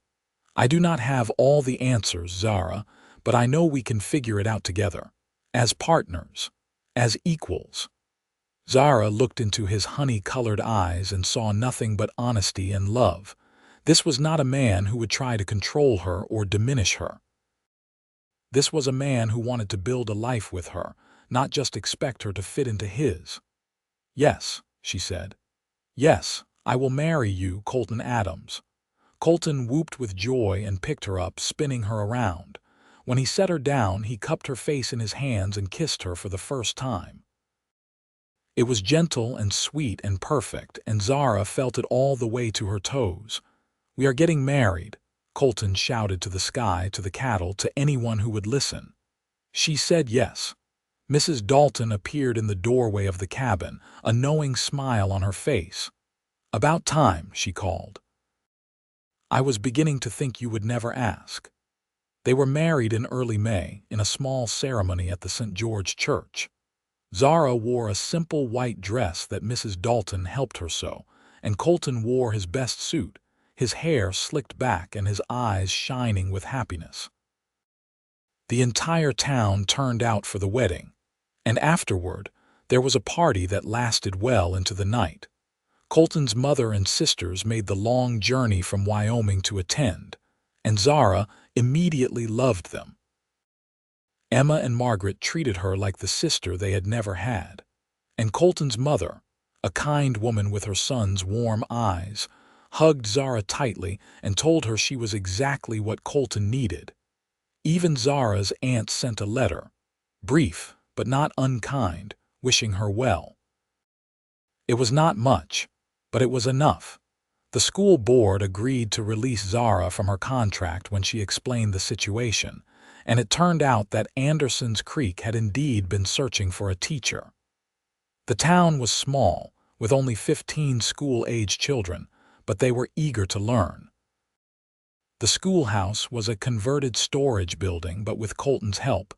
I do not have all the answers, Zara, but I know we can figure it out together. As partners. As equals." Zara looked into his honey-colored eyes and saw nothing but honesty and love. This was not a man who would try to control her or diminish her. This was a man who wanted to build a life with her, not just expect her to fit into his. "Yes," she said. "Yes, I will marry you, Colton Adams." Colton whooped with joy and picked her up, spinning her around. When he set her down, he cupped her face in his hands and kissed her for the first time. It was gentle and sweet and perfect, and Zara felt it all the way to her toes. "We are getting married," Colton shouted to the sky, to the cattle, to anyone who would listen. She said yes. Mrs. Dalton appeared in the doorway of the cabin, a knowing smile on her face. "About time," she called. "I was beginning to think you would never ask." They were married in early May, in a small ceremony at the St. George Church. Zara wore a simple white dress that Mrs. Dalton helped her sew, and Colton wore his best suit, his hair slicked back and his eyes shining with happiness. The entire town turned out for the wedding, and afterward, there was a party that lasted well into the night. Colton's mother and sisters made the long journey from Wyoming to attend, and Zara immediately loved them. Emma and Margaret treated her like the sister they had never had. And Colton's mother, a kind woman with her son's warm eyes, hugged Zara tightly and told her she was exactly what Colton needed. Even Zara's aunt sent a letter, brief but not unkind, wishing her well. It was not much, but it was enough. The school board agreed to release Zara from her contract when she explained the situation, and it turned out that Anderson's Creek had indeed been searching for a teacher. The town was small, with only 15 school-age children, but they were eager to learn. The schoolhouse was a converted storage building, but with Colton's help,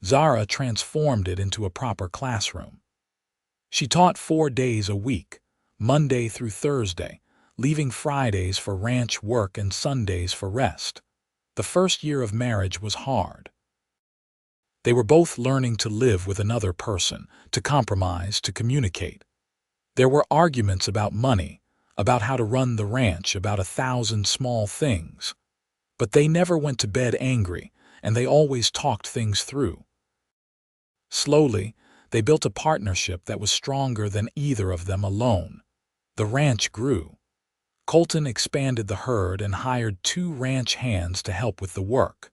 Zara transformed it into a proper classroom. She taught 4 days a week, Monday through Thursday, leaving Fridays for ranch work and Sundays for rest. The first year of marriage was hard. They were both learning to live with another person, to compromise, to communicate. There were arguments about money, about how to run the ranch, about 1,000 small things. But they never went to bed angry, and they always talked things through. Slowly, they built a partnership that was stronger than either of them alone. The ranch grew. Colton expanded the herd and hired 2 ranch hands to help with the work.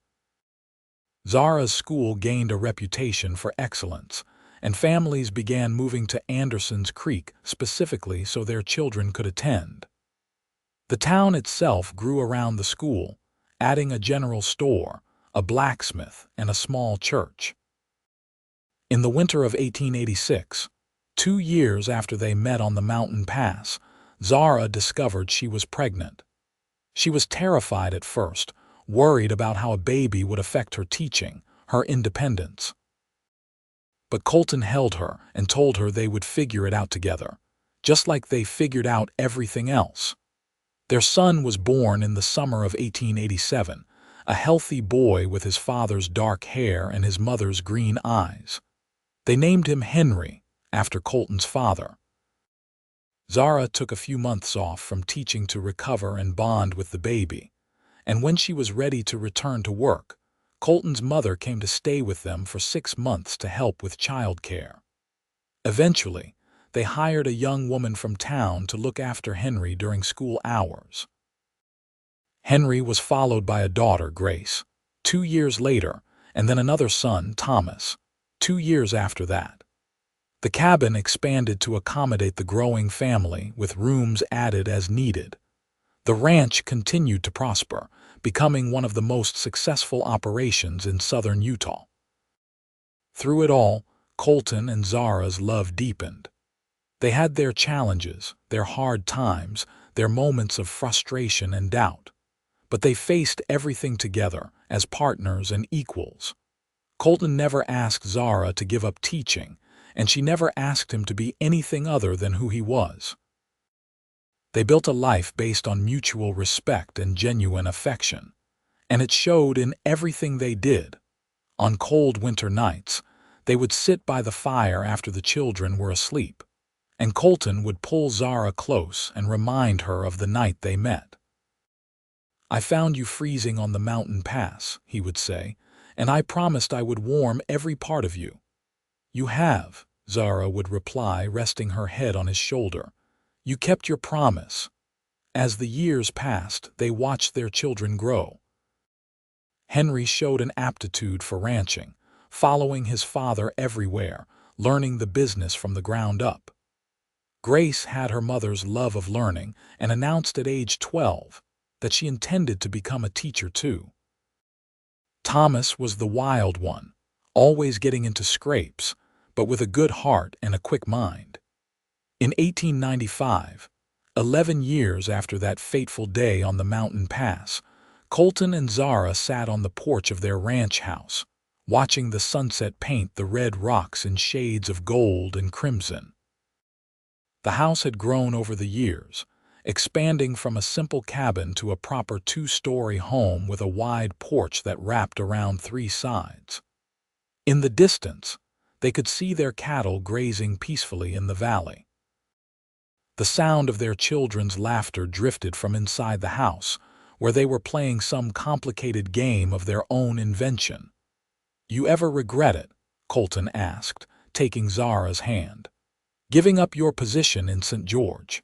Zara's school gained a reputation for excellence, and families began moving to Anderson's Creek specifically so their children could attend. The town itself grew around the school, adding a general store, a blacksmith, and a small church. In the winter of 1886, 2 years after they met on the mountain pass, Zara discovered she was pregnant. She was terrified at first, worried about how a baby would affect her teaching, her independence. But Colton held her and told her they would figure it out together, just like they figured out everything else. Their son was born in the summer of 1887, a healthy boy with his father's dark hair and his mother's green eyes. They named him Henry, after Colton's father. Zara took a few months off from teaching to recover and bond with the baby, and when she was ready to return to work, Colton's mother came to stay with them for 6 months to help with childcare. Eventually, they hired a young woman from town to look after Henry during school hours. Henry was followed by a daughter, Grace, 2 years later, and then another son, Thomas, 2 years after that. The cabin expanded to accommodate the growing family, with rooms added as needed. The ranch continued to prosper, becoming one of the most successful operations in southern Utah. Through it all, Colton and Zara's love deepened. They had their challenges, their hard times, their moments of frustration and doubt, but they faced everything together as partners and equals. Colton never asked Zara to give up teaching, and she never asked him to be anything other than who he was. They built a life based on mutual respect and genuine affection, and it showed in everything they did. On cold winter nights, they would sit by the fire after the children were asleep, and Colton would pull Zara close and remind her of the night they met. "I found you freezing on the mountain pass," he would say, "and I promised I would warm every part of you." "You have," Zara would reply, resting her head on his shoulder. "You kept your promise." As the years passed, they watched their children grow. Henry showed an aptitude for ranching, following his father everywhere, learning the business from the ground up. Grace had her mother's love of learning and announced at age 12 that she intended to become a teacher too. Thomas was the wild one, always getting into scrapes, but with a good heart and a quick mind. In 1895, 11 years after that fateful day on the mountain pass, Colton and Zara sat on the porch of their ranch house, watching the sunset paint the red rocks in shades of gold and crimson. The house had grown over the years, expanding from a simple cabin to a proper 2-story home with a wide porch that wrapped around 3 sides. In the distance, they could see their cattle grazing peacefully in the valley. The sound of their children's laughter drifted from inside the house, where they were playing some complicated game of their own invention. "You ever regret it?" Colton asked, taking Zara's hand. "Giving up your position in St. George?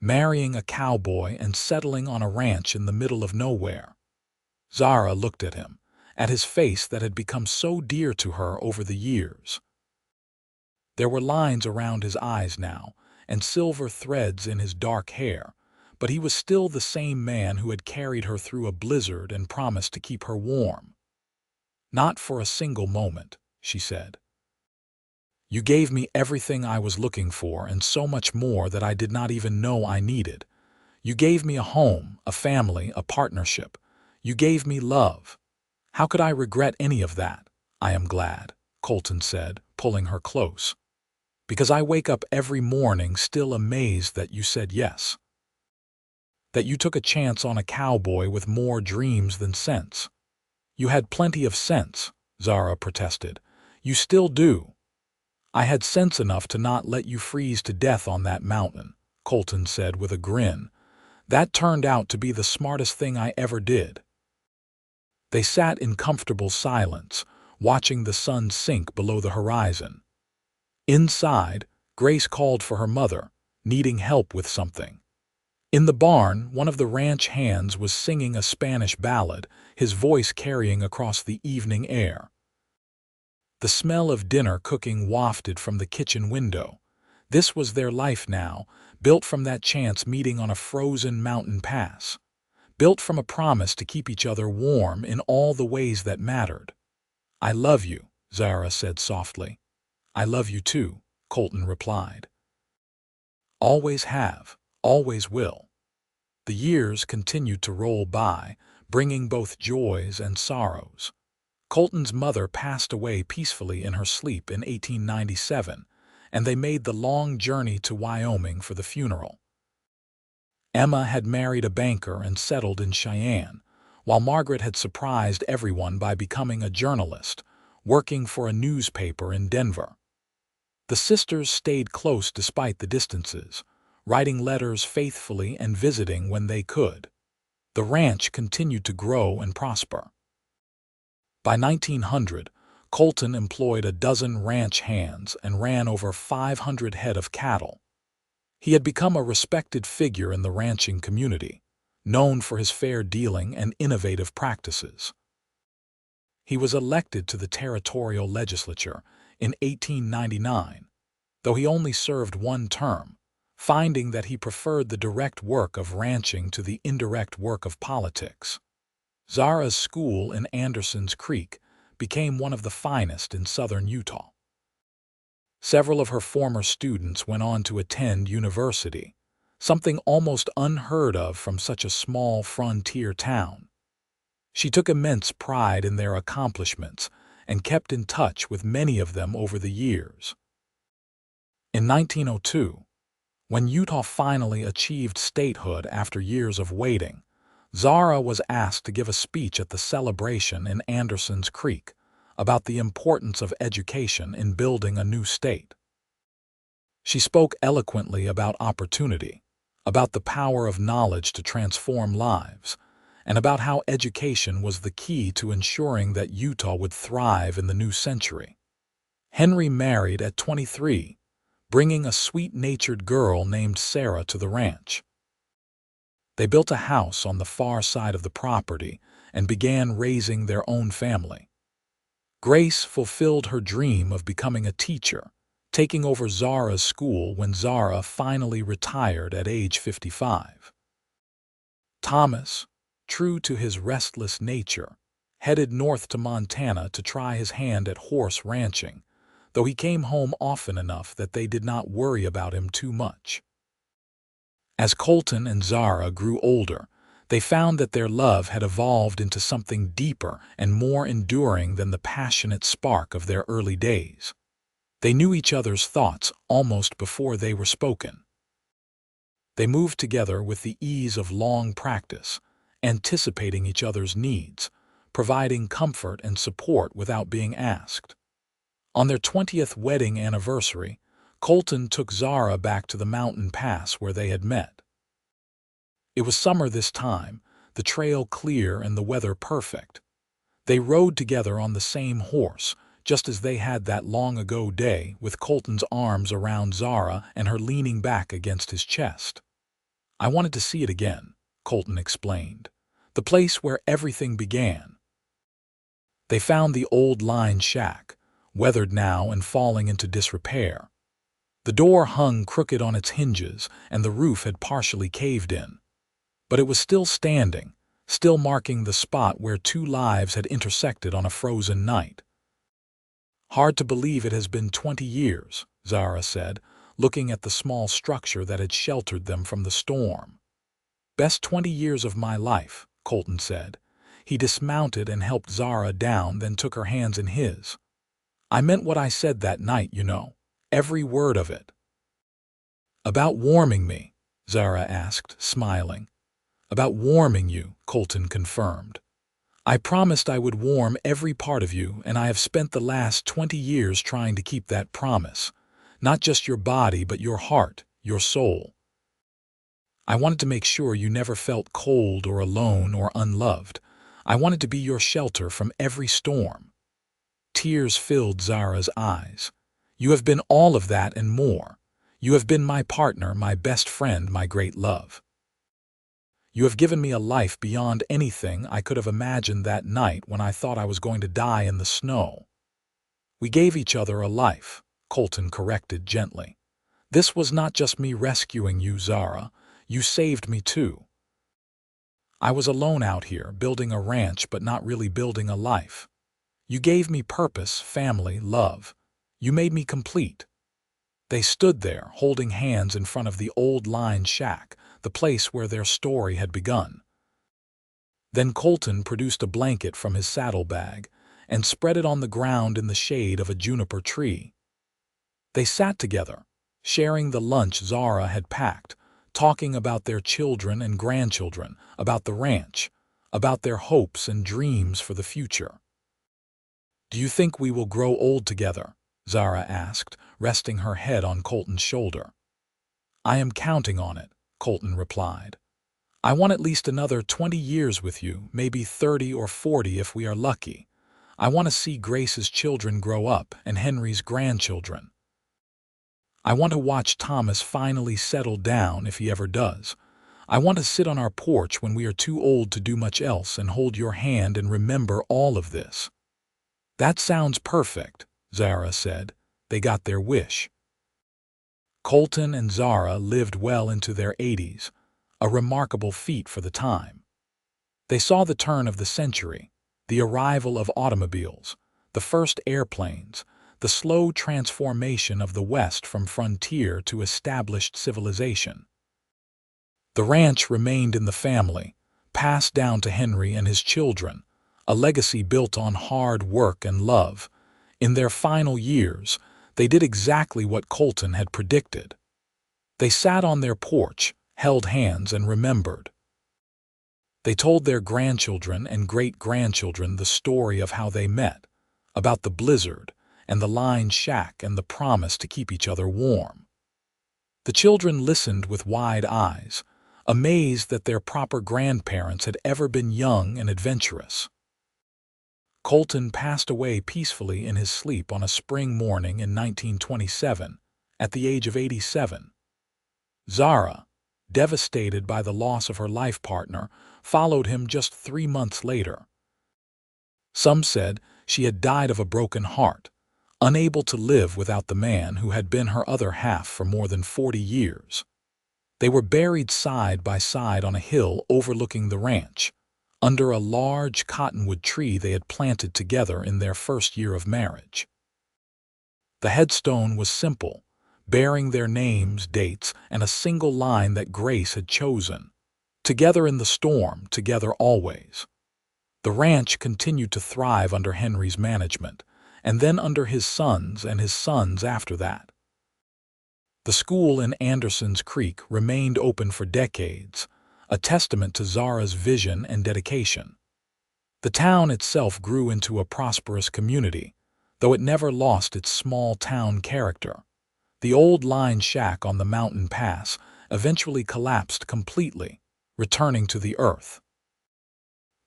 Marrying a cowboy and settling on a ranch in the middle of nowhere?" Zara looked at him, at his face that had become so dear to her over the years. There were lines around his eyes now, and silver threads in his dark hair, but he was still the same man who had carried her through a blizzard and promised to keep her warm. "Not for a single moment," she said. "You gave me everything I was looking for and so much more that I did not even know I needed. You gave me a home, a family, a partnership. You gave me love. How could I regret any of that?" "I am glad," Colton said, pulling her close, "because I wake up every morning still amazed that you said yes. That you took a chance on a cowboy with more dreams than sense." "You had plenty of sense," Zara protested. "You still do." "I had sense enough to not let you freeze to death on that mountain," Colton said with a grin. "That turned out to be the smartest thing I ever did." They sat in comfortable silence, watching the sun sink below the horizon. Inside, Grace called for her mother, needing help with something. In the barn, one of the ranch hands was singing a Spanish ballad, his voice carrying across the evening air. The smell of dinner cooking wafted from the kitchen window. This was their life now, built from that chance meeting on a frozen mountain pass. Built from a promise to keep each other warm in all the ways that mattered. "I love you," Zara said softly. "I love you too," Colton replied. "Always have, always will." The years continued to roll by, bringing both joys and sorrows. Colton's mother passed away peacefully in her sleep in 1897, and they made the long journey to Wyoming for the funeral. Emma had married a banker and settled in Cheyenne, while Margaret had surprised everyone by becoming a journalist, working for a newspaper in Denver. The sisters stayed close despite the distances, writing letters faithfully and visiting when they could. The ranch continued to grow and prosper. By 1900, Colton employed a dozen ranch hands and ran over 500 head of cattle. He had become a respected figure in the ranching community, known for his fair dealing and innovative practices. He was elected to the territorial legislature in 1899, though he only served one term, finding that he preferred the direct work of ranching to the indirect work of politics. Zara's school in Anderson's Creek became one of the finest in southern Utah. Several of her former students went on to attend university, something almost unheard of from such a small frontier town. She took immense pride in their accomplishments and kept in touch with many of them over the years. In 1902, when Utah finally achieved statehood after years of waiting, Zara was asked to give a speech at the celebration in Anderson's Creek about the importance of education in building a new state. She spoke eloquently about opportunity, about the power of knowledge to transform lives, and about how education was the key to ensuring that Utah would thrive in the new century. Henry married at 23, bringing a sweet-natured girl named Sarah to the ranch. They built a house on the far side of the property and began raising their own family. Grace fulfilled her dream of becoming a teacher, taking over Zara's school when Zara finally retired at age 55. Thomas, true to his restless nature, headed north to Montana to try his hand at horse ranching, though he came home often enough that they did not worry about him too much. As Colton and Zara grew older, they found that their love had evolved into something deeper and more enduring than the passionate spark of their early days. They knew each other's thoughts almost before they were spoken. They moved together with the ease of long practice, anticipating each other's needs, providing comfort and support without being asked. On their 20th wedding anniversary, Colton took Zara back to the mountain pass where they had met. It was summer this time, the trail clear and the weather perfect. They rode together on the same horse, just as they had that long-ago day, with Colton's arms around Zara and her leaning back against his chest. "I wanted to see it again," Colton explained. "The place where everything began." They found the old line shack, weathered now and falling into disrepair. The door hung crooked on its hinges, and the roof had partially caved in. But it was still standing, still marking the spot where two lives had intersected on a frozen night. "Hard to believe it has been 20 years, Zara said, looking at the small structure that had sheltered them from the storm. "Best 20 years of my life," Colton said. He dismounted and helped Zara down, then took her hands in his. "I meant what I said that night, you know. Every word of it." "About warming me?" Zara asked, smiling. "About warming you," Colton confirmed. "I promised I would warm every part of you, and I have spent the last 20 years trying to keep that promise. Not just your body, but your heart, your soul. I wanted to make sure you never felt cold or alone or unloved. I wanted to be your shelter from every storm." Tears filled Zara's eyes. "You have been all of that and more. You have been my partner, my best friend, my great love. You have given me a life beyond anything I could have imagined that night when I thought I was going to die in the snow." "We gave each other a life," Colton corrected gently. "This was not just me rescuing you, Zara. You saved me too. I was alone out here, building a ranch but not really building a life. You gave me purpose, family, love. You made me complete." They stood there, holding hands in front of the old line shack, the place where their story had begun. Then Colton produced a blanket from his saddlebag and spread it on the ground in the shade of a juniper tree. They sat together, sharing the lunch Zara had packed, talking about their children and grandchildren, about the ranch, about their hopes and dreams for the future. "Do you think we will grow old together?" Zara asked, resting her head on Colton's shoulder. "I am counting on it," Colton replied. "I want at least another 20 years with you, maybe 30 or 40 if we are lucky. I want to see Grace's children grow up and Henry's grandchildren. I want to watch Thomas finally settle down if he ever does. I want to sit on our porch when we are too old to do much else and hold your hand and remember all of this." "That sounds perfect," Zara said. They got their wish. Colton and Zara lived well into their 80s, a remarkable feat for the time. They saw the turn of the century, the arrival of automobiles, the first airplanes, the slow transformation of the West from frontier to established civilization. The ranch remained in the family, passed down to Henry and his children, a legacy built on hard work and love. In their final years, they did exactly what Colton had predicted. They sat on their porch, held hands, and remembered. They told their grandchildren and great-grandchildren the story of how they met, about the blizzard and the line shack and the promise to keep each other warm. The children listened with wide eyes, amazed that their proper grandparents had ever been young and adventurous. Colton passed away peacefully in his sleep on a spring morning in 1927, at the age of 87. Zara, devastated by the loss of her life partner, followed him just 3 months later. Some said she had died of a broken heart, unable to live without the man who had been her other half for more than 40 years. They were buried side by side on a hill overlooking the ranch, under a large cottonwood tree they had planted together in their first year of marriage. The headstone was simple, bearing their names, dates, and a single line that Grace had chosen. "Together in the storm, together always." The ranch continued to thrive under Henry's management, and then under his sons and his sons after that. The school in Anderson's Creek remained open for decades, a testament to Zara's vision and dedication. The town itself grew into a prosperous community, though it never lost its small-town character. The old line shack on the mountain pass eventually collapsed completely, returning to the earth.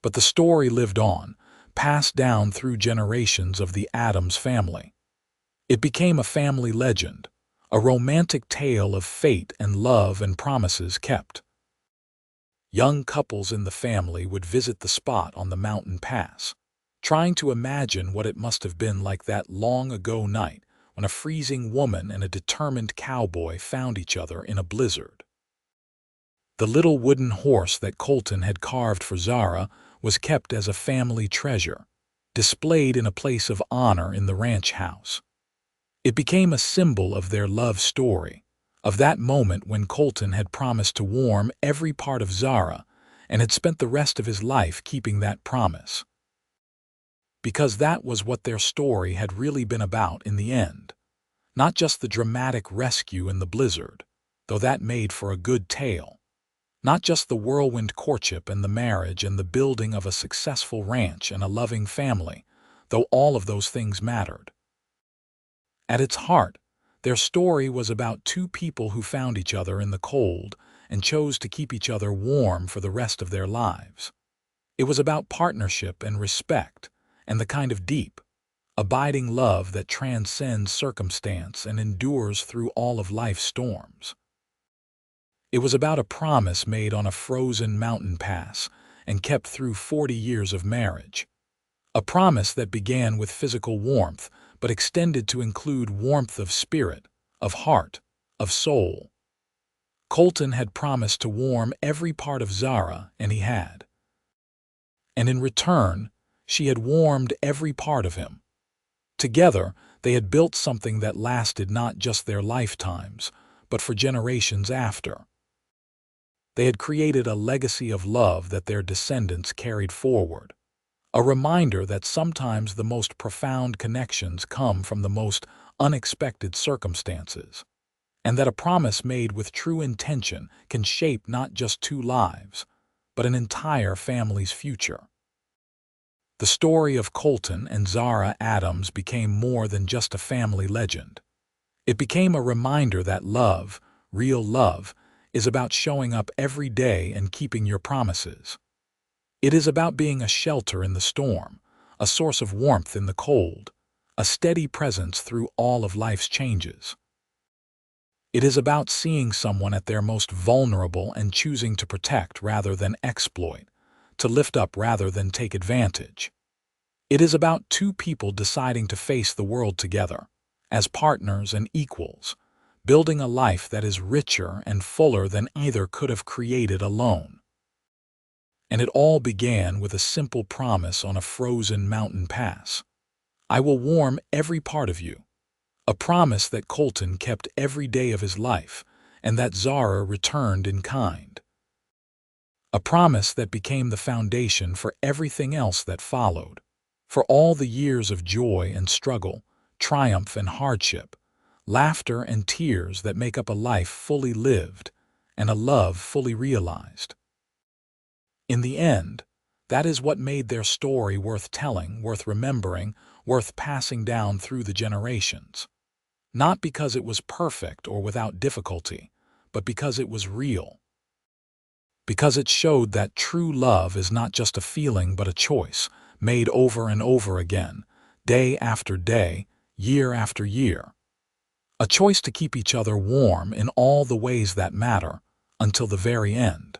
But the story lived on, passed down through generations of the Adams family. It became a family legend, a romantic tale of fate and love and promises kept. Young couples in the family would visit the spot on the mountain pass, trying to imagine what it must have been like that long-ago night when a freezing woman and a determined cowboy found each other in a blizzard. The little wooden horse that Colton had carved for Zara was kept as a family treasure, displayed in a place of honor in the ranch house. It became a symbol of their love story, of that moment when Colton had promised to warm every part of Zara and had spent the rest of his life keeping that promise. Because that was what their story had really been about in the end. Not just the dramatic rescue in the blizzard, though that made for a good tale. Not just the whirlwind courtship and the marriage and the building of a successful ranch and a loving family, though all of those things mattered. At its heart, their story was about two people who found each other in the cold and chose to keep each other warm for the rest of their lives. It was about partnership and respect, and the kind of deep, abiding love that transcends circumstance and endures through all of life's storms. It was about a promise made on a frozen mountain pass and kept through 40 years of marriage. A promise that began with physical warmth but extended to include warmth of spirit, of heart, of soul. Colton had promised to warm every part of Zara, and he had. And in return, she had warmed every part of him. Together, they had built something that lasted not just their lifetimes, but for generations after. They had created a legacy of love that their descendants carried forward. A reminder that sometimes the most profound connections come from the most unexpected circumstances, and that a promise made with true intention can shape not just two lives, but an entire family's future. The story of Colton and Zara Adams became more than just a family legend. It became a reminder that love, real love, is about showing up every day and keeping your promises. It is about being a shelter in the storm, a source of warmth in the cold, a steady presence through all of life's changes. It is about seeing someone at their most vulnerable and choosing to protect rather than exploit, to lift up rather than take advantage. It is about two people deciding to face the world together, as partners and equals, building a life that is richer and fuller than either could have created alone. And it all began with a simple promise on a frozen mountain pass. I will warm every part of you. A promise that Colton kept every day of his life, and that Zara returned in kind. A promise that became the foundation for everything else that followed, for all the years of joy and struggle, triumph and hardship, laughter and tears that make up a life fully lived, and a love fully realized. In the end, that is what made their story worth telling, worth remembering, worth passing down through the generations. Not because it was perfect or without difficulty, but because it was real. Because it showed that true love is not just a feeling but a choice, made over and over again, day after day, year after year. A choice to keep each other warm in all the ways that matter, until the very end.